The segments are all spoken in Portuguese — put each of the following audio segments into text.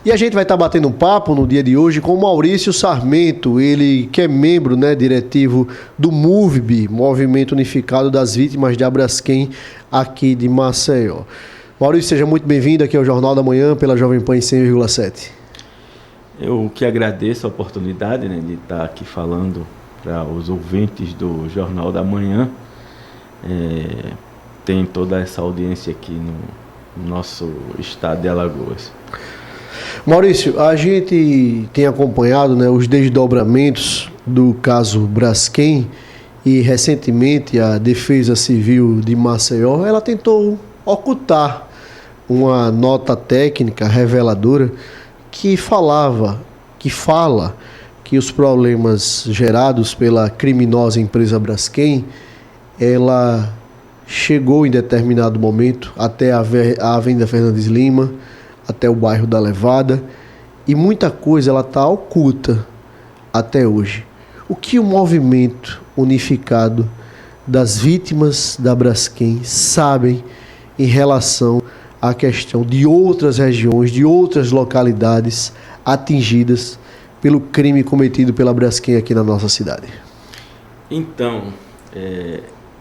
E a gente vai estar batendo um papo no dia de hoje com o Maurício Sarmento, ele que é membro, diretivo do MUVB, Movimento Unificado das Vítimas de Abraskem, aqui de Maceió. Maurício, seja muito bem-vindo aqui ao Jornal da Manhã pela Jovem Pan 100,7. Eu que agradeço a oportunidade de estar aqui falando para os ouvintes do Jornal da Manhã. Tem toda essa audiência aqui no nosso estado de Alagoas. Maurício, a gente tem acompanhado os desdobramentos do caso Braskem e recentemente a Defesa Civil de Maceió, ela tentou ocultar uma nota técnica reveladora que fala que os problemas gerados pela criminosa empresa Braskem, ela chegou em determinado momento até a Avenida Fernandes Lima, até o bairro da Levada, e muita coisa ela está oculta até hoje. O que o movimento unificado das vítimas da Braskem sabem em relação à questão de outras regiões, de outras localidades atingidas pelo crime cometido pela Braskem aqui na nossa cidade? Então,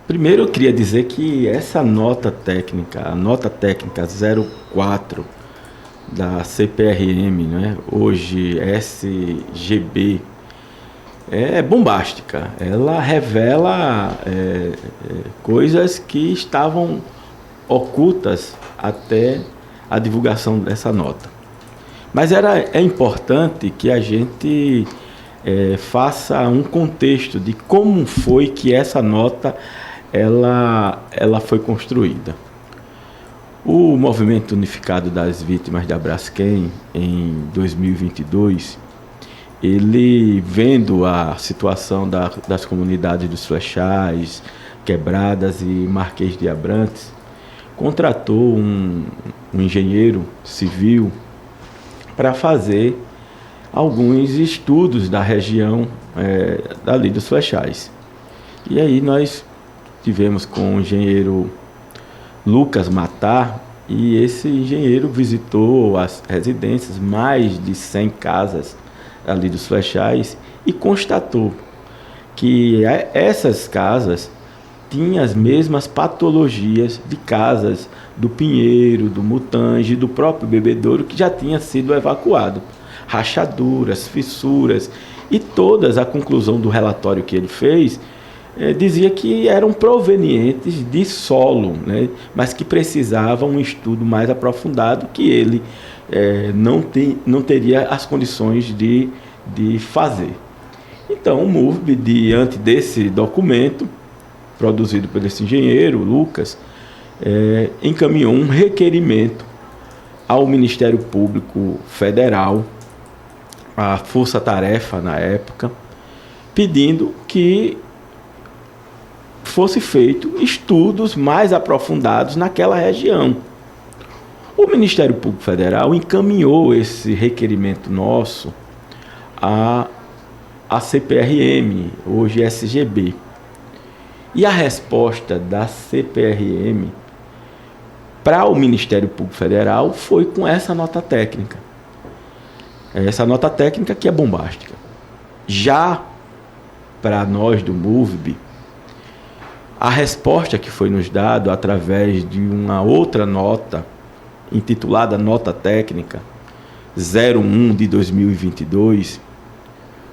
primeiro eu queria dizer que essa nota técnica, a nota técnica 04 da CPRM, hoje SGB, é bombástica. Ela revela coisas que estavam ocultas até a divulgação dessa nota. Mas é importante que a gente faça um contexto de como foi que essa nota ela foi construída. O Movimento Unificado das Vítimas da Braskem, em 2022, ele, vendo a situação das comunidades dos Flechais, Quebradas e Marquês de Abrantes, contratou um engenheiro civil para fazer alguns estudos da região dali dos Flechais. E aí nós tivemos com o engenheiro Lucas Matar, e esse engenheiro visitou as residências, mais de 100 casas ali dos Flechais, e constatou que essas casas tinham as mesmas patologias de casas do Pinheiro, do Mutange, do próprio Bebedouro, que já tinha sido evacuado. Rachaduras, fissuras, e todas, a conclusão do relatório que ele fez, dizia que eram provenientes de solo, mas que precisavam um estudo mais aprofundado, que ele não teria as condições de fazer. Então o MUVB, diante desse documento produzido por esse engenheiro, Lucas, encaminhou um requerimento ao Ministério Público Federal, à Força Tarefa na época, pedindo que fosse feito estudos mais aprofundados naquela região. O Ministério Público Federal encaminhou esse requerimento nosso à CPRM, hoje SGB. E a resposta da CPRM para o Ministério Público Federal foi com essa nota técnica. Essa nota técnica que é bombástica. Já para nós do MUVB, a resposta que foi nos dada através de uma outra nota, intitulada Nota Técnica 01 de 2022,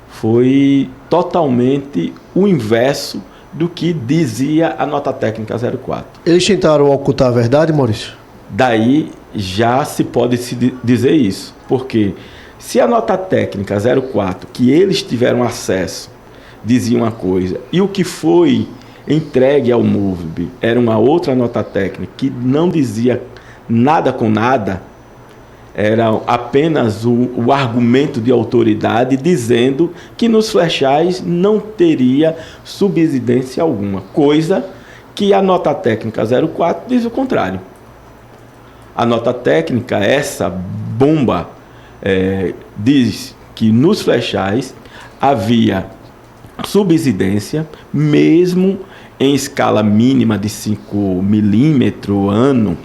foi totalmente o inverso do que dizia a Nota Técnica 04. Eles tentaram ocultar a verdade, Maurício? Daí já se pode dizer isso, porque se a Nota Técnica 04, que eles tiveram acesso, dizia uma coisa, e o que foi entregue ao MUVB era uma outra nota técnica que não dizia nada com nada, era apenas o argumento de autoridade dizendo que nos Flechais não teria subsidência alguma, coisa que a nota técnica 04 diz o contrário. A nota técnica, essa bomba, diz que nos Flechais havia subsidência, mesmo em escala mínima de 5 milímetros ano,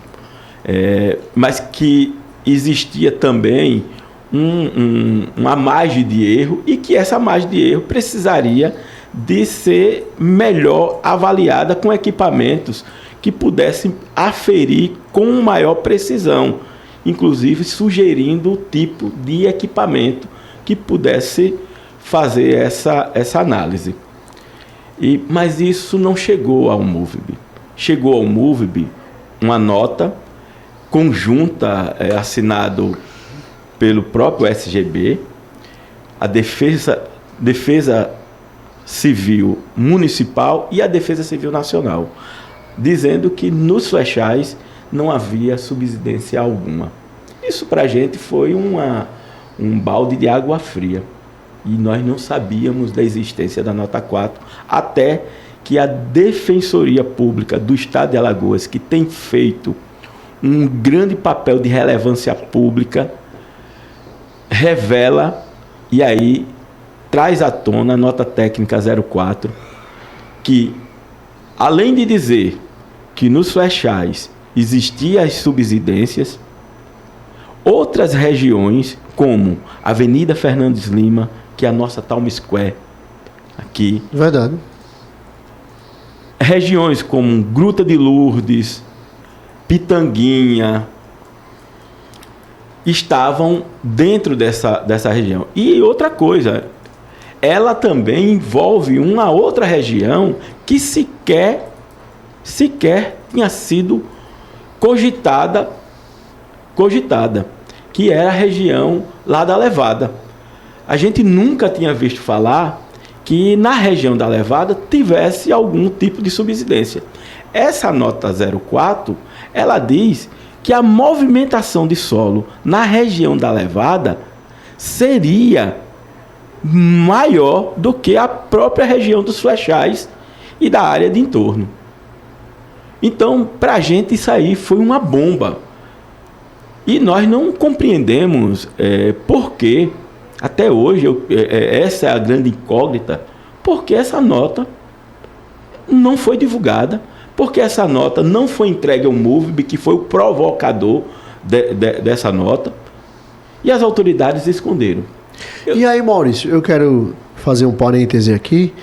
mas que existia também uma margem de erro e que essa margem de erro precisaria de ser melhor avaliada com equipamentos que pudessem aferir com maior precisão, inclusive sugerindo o tipo de equipamento que pudesse fazer essa análise. Mas isso não chegou ao MOVEB. Chegou ao MOVEB uma nota conjunta assinado pelo próprio SGB, a Defesa Civil Municipal e a Defesa Civil Nacional, dizendo que nos flechais não havia subsidência alguma. Isso para a gente foi um balde de água fria. E nós não sabíamos da existência da nota 4, até que a Defensoria Pública do Estado de Alagoas, que tem feito um grande papel de relevância pública, revela e aí traz à tona a nota técnica 04, que além de dizer que nos flechais existiam as subsidências, outras regiões, como Avenida Fernandes Lima, que é a nossa Town Square aqui. Verdade. Regiões como Gruta de Lourdes, Pitanguinha, estavam dentro dessa região. E outra coisa, ela também envolve uma outra região que sequer tinha sido cogitada, que era a região lá da Levada. A gente nunca tinha visto falar que na região da Levada tivesse algum tipo de subsidência. Essa nota 04, ela diz que a movimentação de solo na região da Levada seria maior do que a própria região dos flechais e da área de entorno. Então, para a gente isso aí foi uma bomba. E nós não compreendemos por que, até hoje, essa é a grande incógnita, porque essa nota não foi divulgada, porque essa nota não foi entregue ao MOVEB, que foi o provocador dessa nota, e as autoridades esconderam. E aí, Maurício, eu quero fazer um parêntese aqui.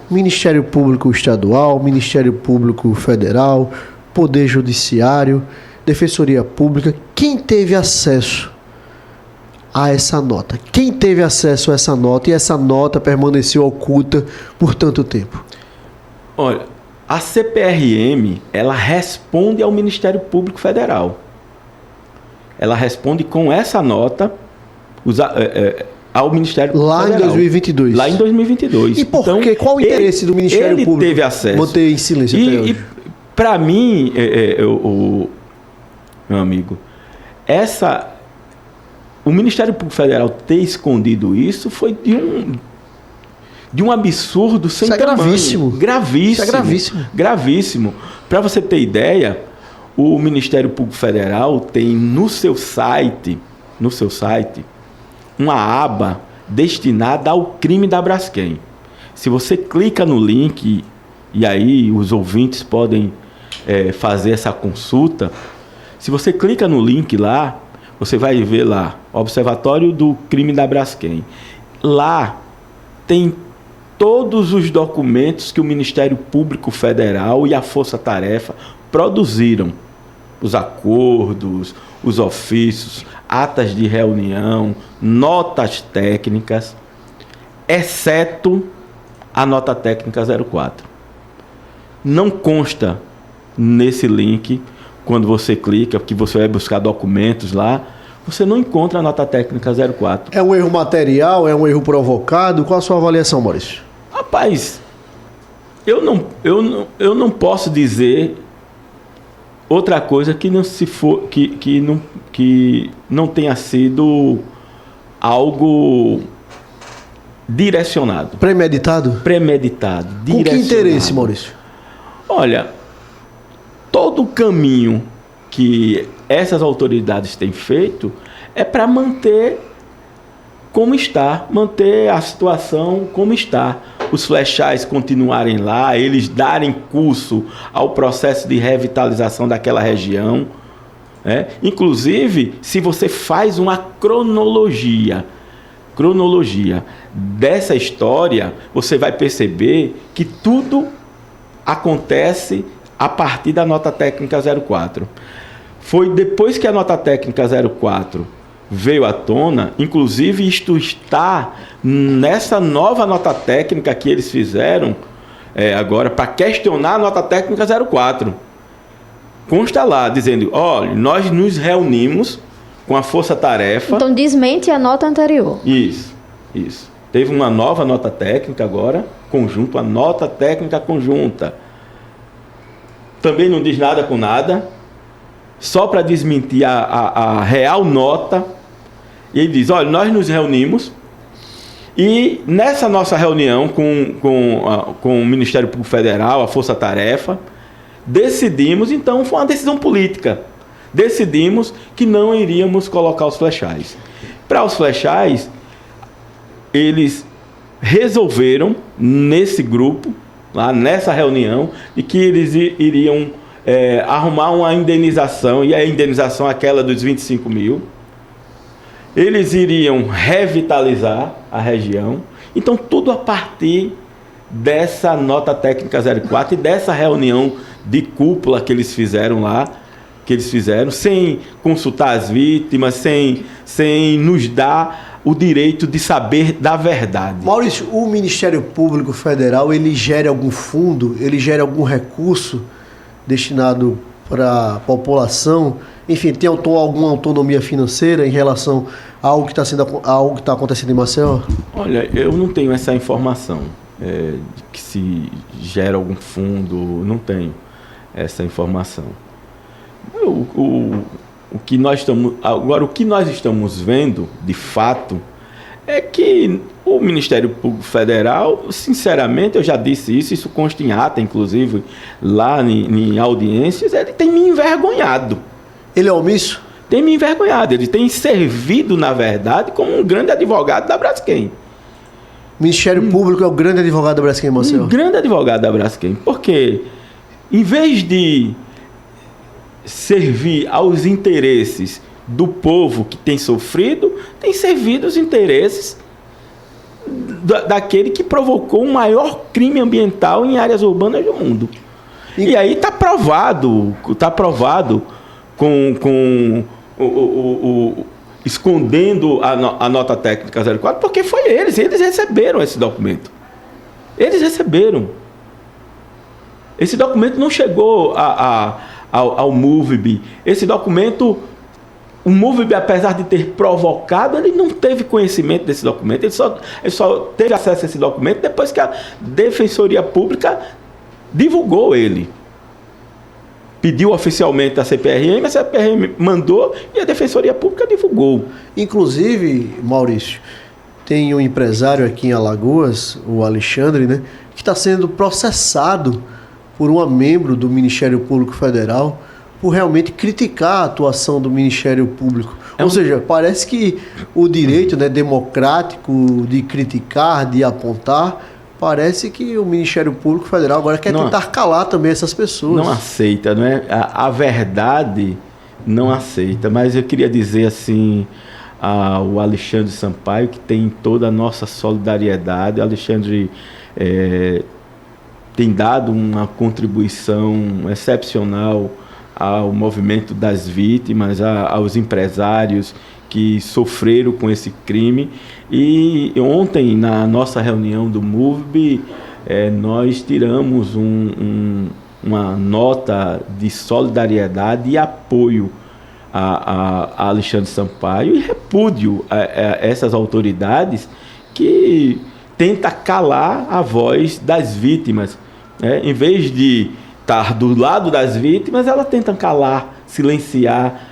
Ministério Público Estadual, Ministério Público Federal, Poder Judiciário, Defensoria Pública, quem teve acesso a essa nota? Quem teve acesso a essa nota e essa nota permaneceu oculta por tanto tempo? Olha, a CPRM, ela responde ao Ministério Público Federal. Ela responde com essa nota ao Ministério Público Federal. Lá em 2022. Lá em 2022. E por quê? Qual o interesse do Ministério Público? Ele teve acesso. Manter em silêncio até hoje. E para mim, meu amigo, o Ministério Público Federal ter escondido isso foi de um absurdo sem tamanho. Gravíssimo. Gravíssimo. Isso é gravíssimo. Gravíssimo. Para você ter ideia, o Ministério Público Federal tem no seu site, uma aba destinada ao crime da Braskem. Se você clica no link, e aí os ouvintes podem fazer essa consulta, se você clica no link lá, você vai ver lá, Observatório do Crime da Braskem. Lá tem todos os documentos que o Ministério Público Federal e a Força Tarefa produziram. Os acordos, os ofícios, atas de reunião, notas técnicas, exceto a nota técnica 04. Não consta nesse link, quando você clica, que você vai buscar documentos lá, você não encontra a nota técnica 04. É um erro material? É um erro provocado? Qual a sua avaliação, Maurício? Rapaz, eu não posso dizer outra coisa que não se for que não tenha sido algo direcionado. Premeditado? Premeditado. Com que interesse, Maurício? Olha, todo o caminho que essas autoridades têm feito é para manter como está, manter a situação como está. Os flechais continuarem lá, eles darem curso ao processo de revitalização daquela região, Inclusive, se você faz uma cronologia dessa história, você vai perceber que tudo acontece a partir da nota técnica 04. Foi depois que a nota técnica 04 veio à tona, inclusive isto está nessa nova nota técnica que eles fizeram agora para questionar a nota técnica 04. Consta lá, dizendo, olha, nós nos reunimos com a força-tarefa... Então desmente a nota anterior. Isso. Teve uma nova nota técnica agora, conjunto, a nota técnica conjunta. Também não diz nada com nada, só para desmentir a real nota. E ele diz, olha, nós nos reunimos e nessa nossa reunião com o Ministério Público Federal, a Força Tarefa, decidimos, então foi uma decisão política, decidimos que não iríamos colocar os flechais. Para os flechais, eles resolveram nesse grupo, lá nessa reunião, de que eles iriam arrumar uma indenização, e a indenização aquela dos 25 mil, eles iriam revitalizar a região. Então tudo a partir dessa nota técnica 04 e dessa reunião de cúpula que eles fizeram lá, sem consultar as vítimas, sem nos dar o direito de saber da verdade. Maurício, o Ministério Público Federal, ele gera algum fundo, ele gera algum recurso destinado para a população? Enfim, tem alguma autonomia financeira em relação a algo que está acontecendo em Maceió? Olha, eu não tenho essa informação, de que se gera algum fundo, não tenho essa informação. O que nós estamos vendo, de fato, é que o Ministério Público Federal, sinceramente, eu já disse isso consta em ata, inclusive, lá em audiências, ele tem me envergonhado. Ele é omisso? Tem me envergonhado, ele tem servido, na verdade, como um grande advogado da Braskem. O Ministério Público é o grande advogado da Braskem, Marcelo? Um grande advogado da Braskem, porque em vez de servir aos interesses do povo que tem sofrido, tem servido os interesses daquele que provocou o maior crime ambiental em áreas urbanas do mundo. E aí está provado escondendo a nota técnica 04, porque foi eles receberam esse documento. Eles receberam. Esse documento não chegou ao MUVB. Esse documento, o MUVB, apesar de ter provocado, ele não teve conhecimento desse documento. Ele só teve acesso a esse documento depois que a Defensoria Pública divulgou ele. Pediu oficialmente a CPRM, a CPRM mandou e a Defensoria Pública divulgou. Inclusive, Maurício, tem um empresário aqui em Alagoas, o Alexandre, né, que está sendo processado por uma membro do Ministério Público Federal por realmente criticar a atuação do Ministério Público. Ou seja, parece que o direito, né, democrático de criticar, de apontar, parece que o Ministério Público Federal agora quer tentar calar também essas pessoas. Não aceita, não é? A verdade não aceita. Mas eu queria dizer assim ao Alexandre Sampaio, que tem toda a nossa solidariedade. O Alexandre tem dado uma contribuição excepcional ao movimento das vítimas, aos empresários que sofreram com esse crime. E ontem, na nossa reunião do MUVB, nós tiramos uma nota de solidariedade e apoio a Alexandre Sampaio e repúdio a essas autoridades que tentam calar a voz das vítimas. Em vez de estar do lado das vítimas, elas tentam calar, silenciar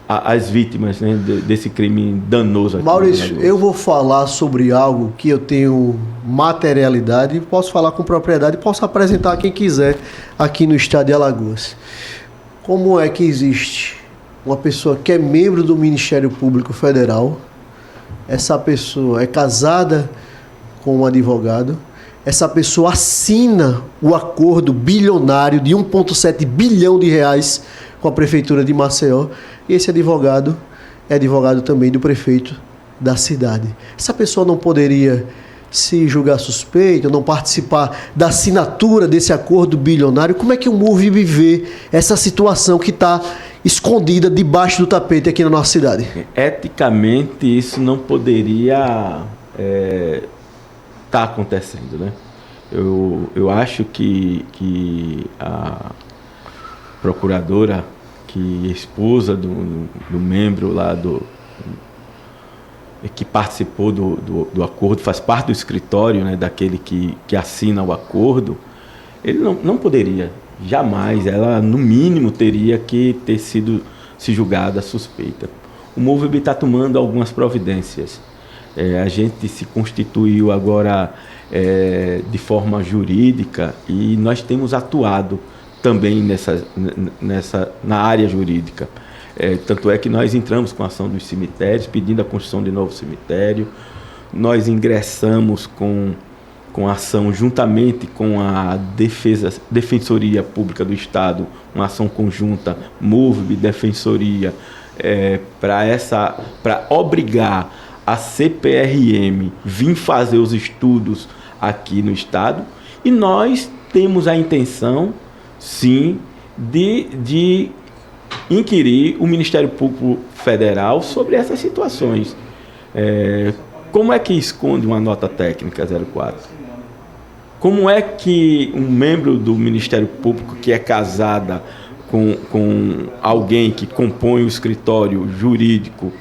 as vítimas, né, desse crime danoso aqui. Maurício, eu vou falar sobre algo que eu tenho materialidade, posso falar com propriedade, posso apresentar a quem quiser aqui no estado de Alagoas. Como é que existe uma pessoa que é membro do Ministério Público Federal, essa pessoa é casada com um advogado, essa pessoa assina o acordo bilionário de 1,7 bilhão de reais com a Prefeitura de Maceió, e esse advogado é advogado também do prefeito da cidade. Essa pessoa não poderia se julgar suspeito, não participar da assinatura desse acordo bilionário? Como é que o MUVB vê essa situação que está escondida debaixo do tapete aqui na nossa cidade? Eticamente, isso não poderia tá acontecendo, né? Eu acho que a procuradora, que é esposa do membro lá que participou do acordo, faz parte do escritório, né, daquele que assina o acordo, ele não poderia, jamais, ela no mínimo teria que ter sido se julgada suspeita. O MUVB está tomando algumas providências. A gente se constituiu agora de forma jurídica e nós temos atuado também na área jurídica. Tanto é que nós entramos com a ação dos cemitérios, pedindo a construção de novo cemitério. Nós ingressamos com ação juntamente com a Defensoria Pública do Estado, uma ação conjunta, MUVB, Defensoria, para obrigar a CPRM vir fazer os estudos aqui no Estado, e nós temos a intenção, sim, de inquirir o Ministério Público Federal sobre essas situações. Como é que esconde uma nota técnica 04? Como é que um membro do Ministério Público que é casada com alguém que compõe o escritório jurídico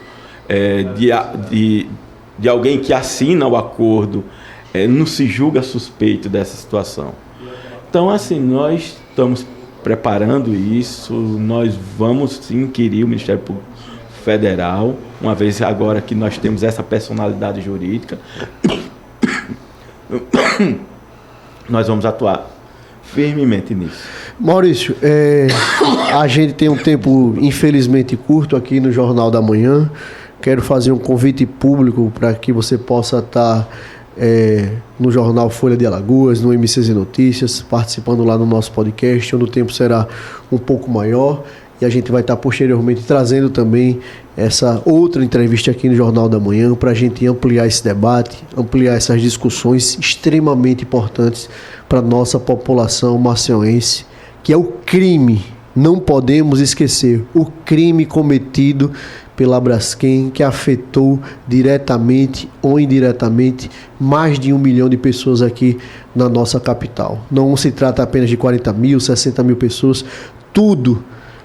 de alguém que assina o acordo não se julga suspeito dessa situação? Então, assim, nós estamos preparando isso, nós vamos inquirir o Ministério Público Federal, uma vez agora que nós temos essa personalidade jurídica, nós vamos atuar firmemente nisso. Maurício, a gente tem um tempo infelizmente curto aqui no Jornal da Manhã. Quero fazer um convite público para que você possa estar no jornal Folha de Alagoas, no MCZ Notícias, participando lá no nosso podcast, onde o tempo será um pouco maior, e a gente vai estar posteriormente trazendo também essa outra entrevista aqui no Jornal da Manhã para a gente ampliar esse debate, ampliar essas discussões extremamente importantes para a nossa população maceioense, que é o crime, não podemos esquecer, o crime cometido pela Braskem, que afetou diretamente ou indiretamente mais de 1 milhão de pessoas aqui na nossa capital. Não se trata apenas de 40 mil, 60 mil pessoas, tudo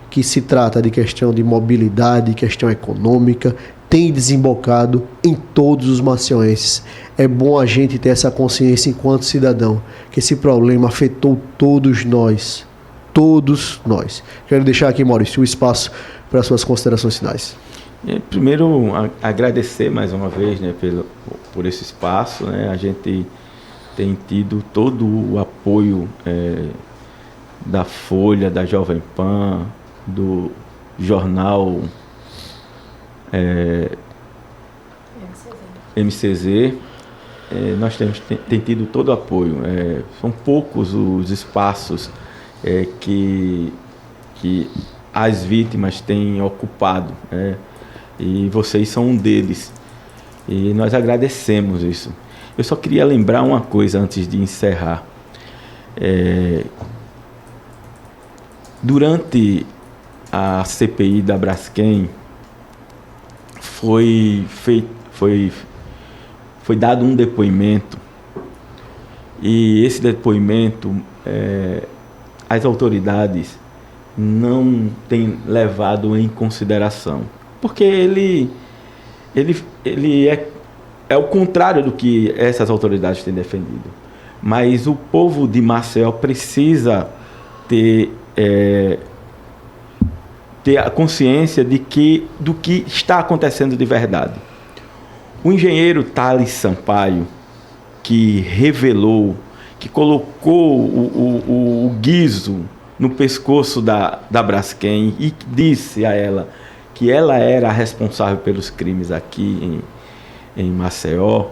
que se trata de questão de mobilidade, questão econômica, tem desembocado em todos os maceioenses. É bom a gente ter essa consciência enquanto cidadão, que esse problema afetou todos nós. Todos nós. Quero deixar aqui, Maurício, o espaço para suas considerações finais. Primeiro, agradecer mais uma vez, né, por esse espaço, né? A gente tem tido todo o apoio da Folha, da Jovem Pan, do jornal MCZ. Nós temos tido todo o apoio. São poucos os espaços que as vítimas têm ocupado, e vocês são um deles, e nós agradecemos isso. Eu só queria lembrar uma coisa antes de encerrar. Durante a CPI da Braskem foi dado um depoimento, e esse depoimento as autoridades não têm levado em consideração, porque ele é o contrário do que essas autoridades têm defendido. Mas o povo de Maceió precisa ter a consciência do que está acontecendo de verdade. O engenheiro Thales Sampaio, que revelou, que colocou o guizo no pescoço da Braskem e disse a ela que ela era a responsável pelos crimes aqui em Maceió,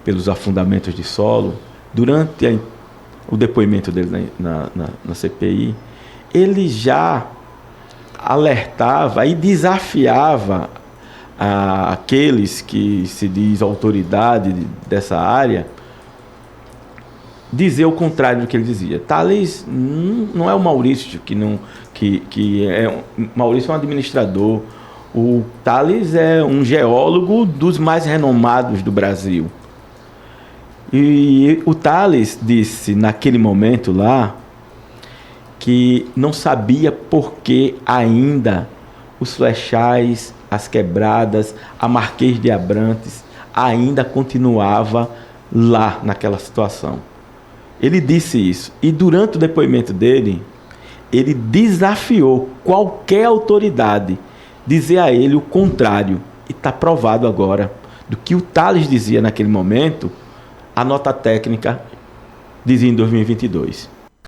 pelos afundamentos de solo, durante o depoimento dele na CPI, ele já alertava e desafiava aqueles que se diz autoridade dessa área, dizer o contrário do que ele dizia. Tales não é o Maurício, Maurício é um administrador. O Tales é um geólogo dos mais renomados do Brasil. E o Tales disse naquele momento lá que não sabia por que ainda os Flechais, as Quebradas, a Marquês de Abrantes ainda continuava lá naquela situação. Ele disse isso. E durante o depoimento dele, ele desafiou qualquer autoridade dizer a ele o contrário. E está provado agora do que o Tales dizia naquele momento, a nota técnica dizia em 2022.